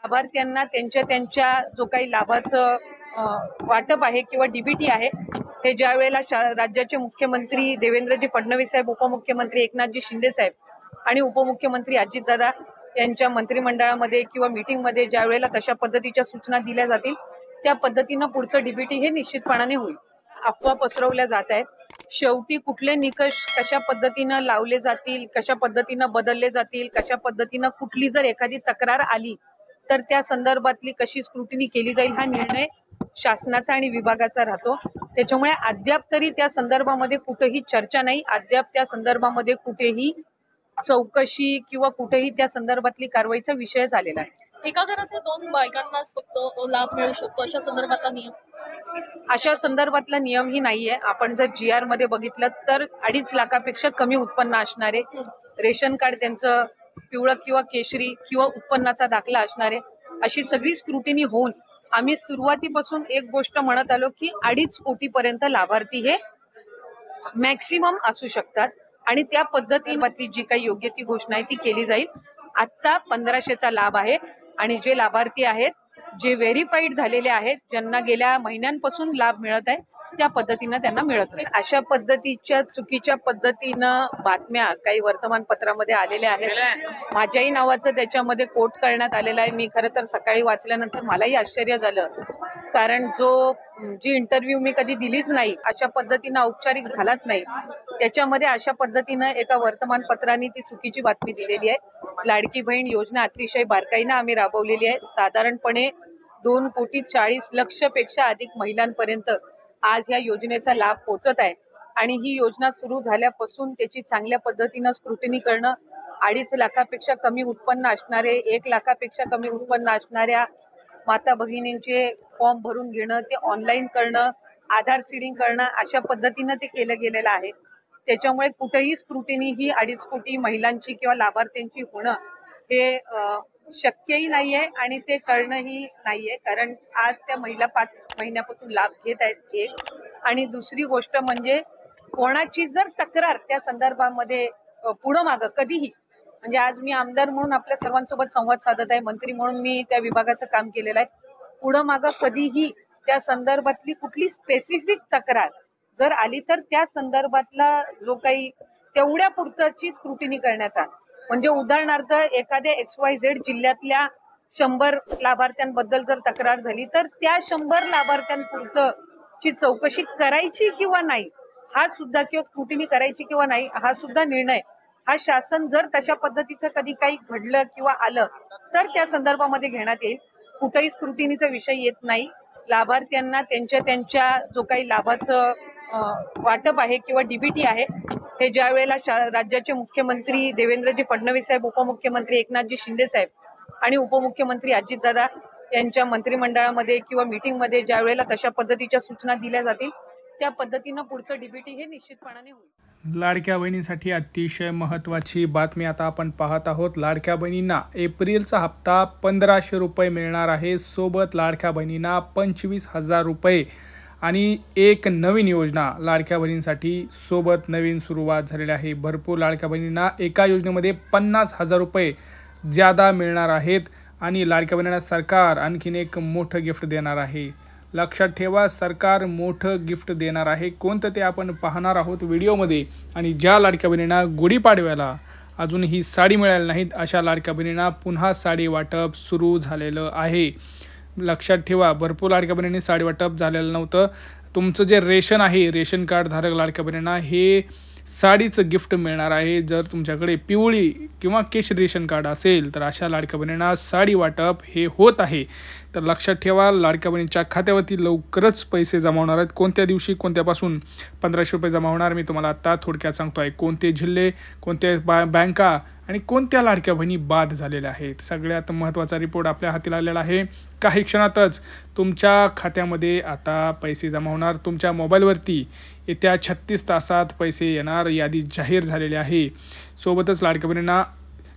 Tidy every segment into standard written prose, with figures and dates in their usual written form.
लाभार्थ्यांना त्यांच्या जो काही लाभाचं वाटप आहे किंवा डीबीटी आहे हे ज्या वेळेला राज्याचे मुख्यमंत्री देवेंद्रजी फडणवीस साहेब, उपमुख्यमंत्री एकनाथजी शिंदे साहेब आणि उपमुख्यमंत्री अजितदादा यांच्या मंत्रिमंडळामध्ये किंवा मीटिंगमध्ये ज्या वेळेला तशा पद्धतीच्या सूचना दिल्या जातील त्या पद्धतीनं पुढचं डीबीटी हे निश्चितपणाने होईल. अफवा पसरवल्या जात आहेत. शेवटी कुठले निकष कशा पद्धतीनं लावले जातील, कशा पद्धतीनं बदलले जातील, कशा पद्धतीनं कुठली जर एखादी तक्रार आली तर त्या संदर्भातली कशी स्क्रुटिनी केली जाईल हा निर्णय शासनाचा आणि विभागाचा राहतो. त्याच्यामुळे अद्याप तरी त्या संदर्भामध्ये कुठेही चर्चा नाही, अद्याप त्या संदर्भामध्ये कुठेही चौकशी किंवा कुठेही त्या संदर्भातली कारवाईचा विषय झालेला आहे. एका घराच्या 2 बायकांनाच फक्त लाभ मिळू शकतो अशा संदर्भातला नियमही नाहीये. आपण जर GR मध्ये बघितलं तर 2.5 लाखापेक्षा कमी उत्पन्न असणारे, रेशन कार्ड त्यांचं पिवळं किंवा केशरी किंवा उत्पन्नाचा दाखला असणारे अशी सगळी स्क्रुटिनी होऊन आम्ही सुरुवातीपासून एक गोष्ट म्हणत आलो की 2.5 कोटीपर्यंत लाभार्थी हे मॅक्सिमम असू शकतात आणि त्या पद्धतीने जी काही योग्य ती घोषणा आहे ती केली जाईल. आता 1500चा लाभ आहे आणि जे लाभार्थी आहेत, जे व्हेरीफाईड झालेले आहेत, ज्यांना गेल्या महिन्यांपासून लाभ मिळत आहे त्या पद्धतीनं त्यांना मिळत नाही. अशा पद्धतीच्या चुकीच्या पद्धतीनं बातम्या काही वर्तमानपत्रामध्ये आलेल्या आहेत. माझ्याही नावाचं त्याच्यामध्ये कोट करण्यात आलेलं आहे. मी खरं तर सकाळी वाचल्यानंतर मलाही आश्चर्य झालं, कारण जी इंटरव्ह्यू मी कधी दिलीच नाही, अशा पद्धतीनं औपचारिक झालाच नाही, त्याच्यामध्ये अशा पद्धतीनं एका वर्तमानपत्राने ती चुकीची बातमी दिलेली आहे. लाडकी बहीण योजना अतिशय बारकाईनं आम्ही राबवलेली आहे. साधारणपणे 2,40,00,000 पेक्षा अधिक महिलांपर्यंत आज ह्या योजनेचा लाभ पोहोचत आहे आणि ही योजना सुरू झाल्यापासून त्याची चांगल्या पद्धतीनं स्क्रुटिनी करणं, 2.5 लाखापेक्षा कमी उत्पन्न असणारे, 1 लाखापेक्षा कमी उत्पन्न असणाऱ्या माता भगिनींचे फॉर्म भरून घेणं, ते ऑनलाईन करणं, आधार सीडिंग करणं, अशा पद्धतीनं ते केलं गेलेलं आहे. त्याच्यामुळे कुठेही स्क्रुटिनी ही 2.5 कोटी महिलांची किंवा लाभार्थ्यांची होणं हे शक्यही नाहीये आणि ते करणंही नाहीये, कारण आज त्या महिला 5 महिन्यापासून लाभ घेत आहेत. एक आणि दुसरी गोष्ट म्हणजे कोणाची जर तक्रार त्या संदर्भामध्ये पुढं मागं कधीही, म्हणजे आज मी आमदार म्हणून आपल्या सर्वांसोबत संवाद साधत आहे, मंत्री म्हणून मी त्या विभागाचं काम केलेलं आहे, पुढं मागं कधीही त्या संदर्भातली कुठली स्पेसिफिक तक्रार जर आली तर त्या संदर्भातला जो काही तेवढ्या पुरतची स्क्रुटिनी करण्याचा, म्हणजे उदाहरणार्थ एखाद्या XYZ जिल्ह्यातल्या 100 लाभार्थ्यांबद्दल जर तक्रार झाली तर त्या 100 लाभार्थ्यांपुरतची चौकशी करायची किंवा नाही हा सुद्धा, किंवा स्क्रुटिनी करायची किंवा नाही हा सुद्धा निर्णय हा शासन जर तशा पद्धतीचं कधी काही घडलं किंवा आलं तर त्या संदर्भामध्ये घेण्यात येईल. कुठेही स्क्रुटिनीचा विषय येत नाही. लाभार्थ्यांना त्यांच्या जो काही लाभाचं वाटप आहे किंवा डीबीटी आहे हे ज्या वेळेला राज्याचे मुख्यमंत्री देवेंद्रजी फडणवीस साहेब, उपमुख्यमंत्री एकनाथजी शिंदे साहेब आणि उपमुख्यमंत्री अजितदादा यांच्या मंत्रिमंडळामध्ये किंवा मीटिंगमध्ये ज्या वेळेला तशा पद्धतीच्या सूचना दिल्या जातील त्या पद्धतीनं पुढचं डीबीटी हे निश्चितपणाने होईल. लाडक्या बहिणींसाठी अतिशय महत्त्वाची बातमी आता आपण पाहत आहोत. लाडक्या बहिणींना एप्रिलचा हप्ता 1500 रुपये मिळणार आहे. सोबत लाडक्या बहिणींना 25,000 रुपये आणि एक नवीन योजना लाडक्या बहिणींसाठी सोबत नवीन सुरुवात झालेली आहे. भरपूर लाडक्या बहिणींना एका योजनेमध्ये 50,000 रुपये ज्यादा मिळणार आहेत आणि लाडक्या बहिणींना सरकार आणखीन एक मोठं गिफ्ट देणार आहे. लक्षात ठेवा, सरकार मोठं गिफ्ट देणार आहे. कोणतं ते आपण पाहणार आहोत व्हिडिओमध्ये. आणि ज्या लाडक्या बहिणींना गुढीपाडव्याला अजूनही साडी मिळाली नाहीत अशा लाडक्या बहिणींना पुन्हा साडी वाटप सुरू झालेलं आहे. लक्षात ठेवा, भरपूर लाडक्या बहिणींनी साडी वाटप झालेलं नव्हतं. तुमचं जे रेशन आहे, रेशन कार्ड धारक लाडक्या बहिणींना हे साडीचं गिफ्ट मिळणार आहे. जर तुमच्याकडे पिवळी किंवा केशरी रेशन कार्ड असेल तर अशा लाडक्या बहिणींना साडी वाटप हे होत आहे. तर लक्षात ठेवा, लाडक्या बहिणींच्या खात्यावरती लवकरच पैसे जमा होणार आहेत. कोणत्या दिवशी, कोणत्यापासून 1500 रुपये जमा होणार मी तुम्हाला आता थोडक्यात सांगतो आहे. कोणते जिल्हे, कोणत्या बँका आणि कोणत्या लाडक्या बहिणी बाद झालेल्या आहेत, सगळ्यात महत्त्वाचा रिपोर्ट आपल्या हाती आलेला आहे. काही क्षणातच तुमच्या खात्यामध्ये आता पैसे जमा होणार. तुमच्या मोबाईलवरती येत्या 36 तासात पैसे येणार, यादी जाहीर झालेली आहे. सोबतच लाडक्या बहिणींना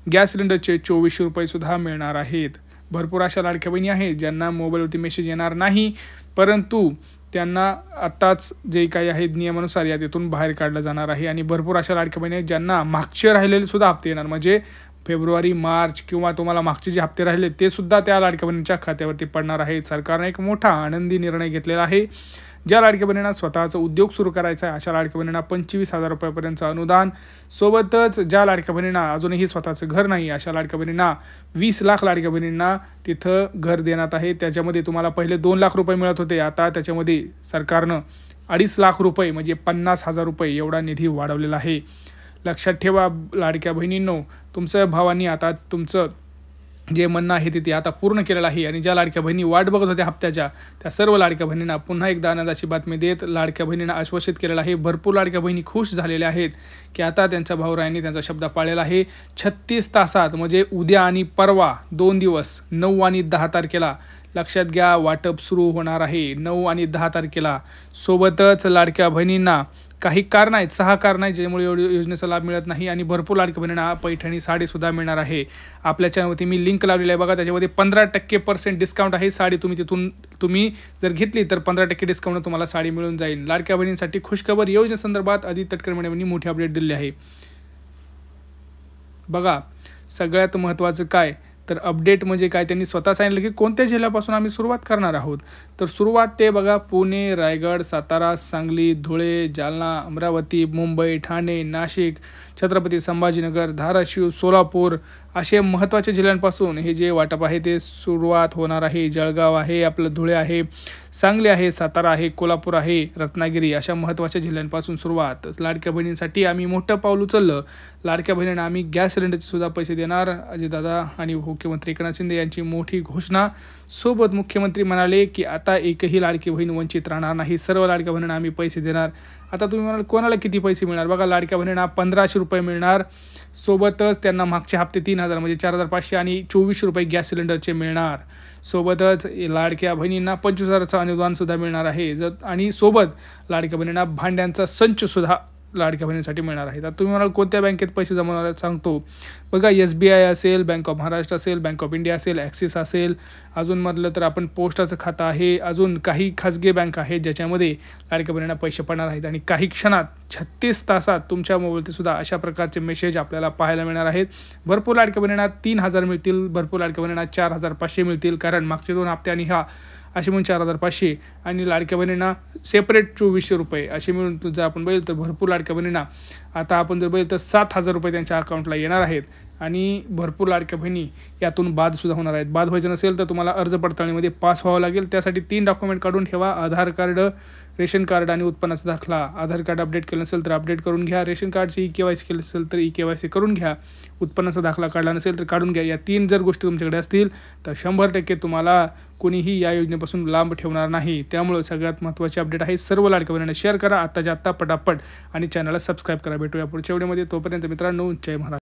गॅस सिलेंडरचे 2400 रुपयेसुद्धा मिळणार आहेत. भरपूर अशा लाडक्या बहिणी आहेत ज्यांना मोबाईलवरती मेसेज येणार नाही, परंतु त्यांना आत्ताच जे काही आहे नियमानुसार यादीतून बाहेर काढलं जाणार आहे. आणि भरपूर अशा लाडक्या बहिणी आहेत ज्यांना मागचे राहिलेले सुद्धा हप्ते येणार, म्हणजे फेब्रुवारी, मार्च किंवा तुम्हाला मागचे जे हप्ते राहिले ते सुद्धा त्या लाडक्या बहिणीच्या खात्यावरती पडणार आहेत. सरकारने एक मोठा आनंदी निर्णय घेतलेला आहे. ज्या लाडक्या बहिणींना स्वतःचा उद्योग सुरू करायचा आहे अशा लाडक्या बहिणींना 25,000 रुपयापर्यंतचं अनुदान, सोबतच ज्या लाडक्या बहिणींना अजूनही स्वतःचं घर नाही अशा लाडक्या बहिणींना 20 लाख लाडक्या बहिणींना तिथं घर देण्यात आहे. त्याच्यामध्ये तुम्हाला पहिले 2 लाख रुपये मिळत होते, आता त्याच्यामध्ये सरकारनं 2.5 लाख रुपये म्हणजे 50,000 रुपये एवढा निधी वाढवलेला आहे. लक्षात ठेवा लाडक्या बहिणींनो, तुमच्या भावांनी आता तुमचं जे म्हणणं आहे ते आता पूर्ण केलेलं आहे आणि ज्या लाडक्या बहिणी वाट बघत होत्या हप्त्याच्या त्या सर्व लाडक्या बहिणींना पुन्हा एकदा आनंदाची बातमी देत लाडक्या बहिणींना आश्वासित केलेलं आहे. भरपूर लाडक्या बहिणी खुश झालेल्या आहेत की आता त्यांच्या भाऊरायांनी त्यांचा शब्द पाळलेला आहे. 36 तासात म्हणजे उद्या आणि परवा 2 दिवस 9 आणि 10 तारखेला लक्षात घ्या वाटप सुरू होणार आहे. 9 आणि 10 तारखेला. सोबतच लाडक्या बहिणींना काही कारण आहेत, 6 कारण आहेत ज्यामुळे योजनेचा लाभ मिळत नाही आणि भरपूर लाडक्या बहिणींना पैठणी साडीसुद्धा मिळणार आहे. आपल्या चॅनलवरती मी लिंक लावलेली आहे बघा, त्याच्यामध्ये 15% डिस्काउंट आहे. साडी तुम्ही जर घेतली तर 15% डिस्काउंट तुम्हाला साडी मिळून जाईल. लाडक्या बहिणींसाठी खुशखबर योजनेसंदर्भात आदित्य तटकरे मॅडमनी मोठी अपडेट दिली आहे. बघा सगळ्यात महत्त्वाचं काय तर अपडेट म्हणजे काय, त्यांनी स्वतः सांगितलं की कोणत्या जिल्ह्यापासून आम्ही सुरुवात करणार आहोत. तर सुरुवात ते बघा पुणे, रायगड, सातारा, सांगली, धुळे, जालना, अमरावती, मुंबई, ठाणे, नाशिक, छत्रपती संभाजीनगर, धाराशिव, सोलापूर असे महत्त्वाच्या जिल्ह्यांपासून हे जे वाटप आहे ते सुरुवात होणार आहे. जळगाव आहे, आपलं धुळे आहे, सांगली आहे, सातारा आहे, कोल्हापूर आहे, रत्नागिरी अशा महत्त्वाच्या जिल्ह्यांपासून सुरुवात. लाडक्या बहिणींसाठी आम्ही मोठं पाऊल उचललं. लाडक्या बहिणींना आम्ही गॅस सिलेंडरचे सुद्धा पैसे देणार. अजितदादा आणि मुख्यमंत्री एकनाथ शिंदे यांची मोठी घोषणा. सोबत मुख्यमंत्री म्हणाले की आता एकही लाडकी बहीण वंचित राहणार नाही, सर्व लाडक्या बहिणींना आम्ही पैसे देणार. आता तुम्ही म्हणाल कोणाला किती पैसे मिळणार, बघा लाडक्या बहिणींना 1500 रुपये मिळणार. सोबतच त्यांना मागचे हप्ते 3,000 म्हणजे 4,500 आणि 2400 रुपये गॅस सिलेंडरचे मिळणार. सोबतच लाडक्या बहिणींना 25,000चं अनुदानसुद्धा मिळणार आहे. आणि सोबत लाडक्या बहिणींना भांड्यांचा संचसुद्धा लाडक्या बहिणींसाठी मिळणार आहे. तर तुम्ही म्हणाल कोणत्या बँकेत पैसे जमा होणार सांगतो. बघा SBI असेल, बँक ऑफ महाराष्ट्र असेल, बँक ऑफ इंडिया असेल, ॲक्सिस असेल, अजून म्हटलं तर आपण पोस्टाचं खातं आहे, अजून काही खाजगी बँक आहेत ज्याच्यामध्ये लाडक्या बहिणींना पैसे पडणार आहेत. आणि काही क्षणात 36 तासात तुमच्या मोबाईलवरती सुद्धा अशा प्रकारचे मेसेज आपल्याला पाहायला मिळणार आहेत. भरपूर लाडक्या बहिणींना 3,000 मिळतील, भरपूर लाडक्या बहिणींना 4,500 मिळतील, कारण मागचे 2 हप्ते आणि हा असे म्हणून 4,500 आणि लाडक्या बहिणींना सेपरेट 2400 रुपये असे मिळून जर आपण बघितलं तर भरपूर लाडक्या बहिणींना आता आपण जर बघितलं तर 7,000 रुपये त्यांच्या अकाउंटला येणार आहेत. आणि भरपूर लाडक्या बहिणी यातून बादसुद्धा होणार आहेत. बाद व्हायचं नसेल तर तुम्हाला अर्ज पडताळणीमध्ये पास व्हावं लागेल. त्यासाठी 3 डॉक्युमेंट काढून ठेवा, आधार कार्ड, रेशन कार्ड आणि उत्पन्नाचा दाखला. आधार कार्ड अपडेट केलं नसेल तर अपडेट करून घ्या, रेशन कार्डची KYC केलं असेल तर KYC करून घ्या, उत्पन्नाचा दाखला काढला नसेल तर काढून घ्या. या 3 जर गोष्टी तुमच्याकडे असतील तर 100% तुम्हाला कोणीही या योजनेपासून लांब ठेवणार नाही. त्यामुळे सगळ्यात महत्त्वाची अपडेट आहे. सर्व लाडक्या बहिणींना शेअर करा आत्ताच्या आत्ता पटापट आणि चॅनलला सबस्क्राईब करा. भेटूया पुढच्या व्हिडिओमध्ये. तोपर्यंत मित्रांनो, जय महाराष्ट्र.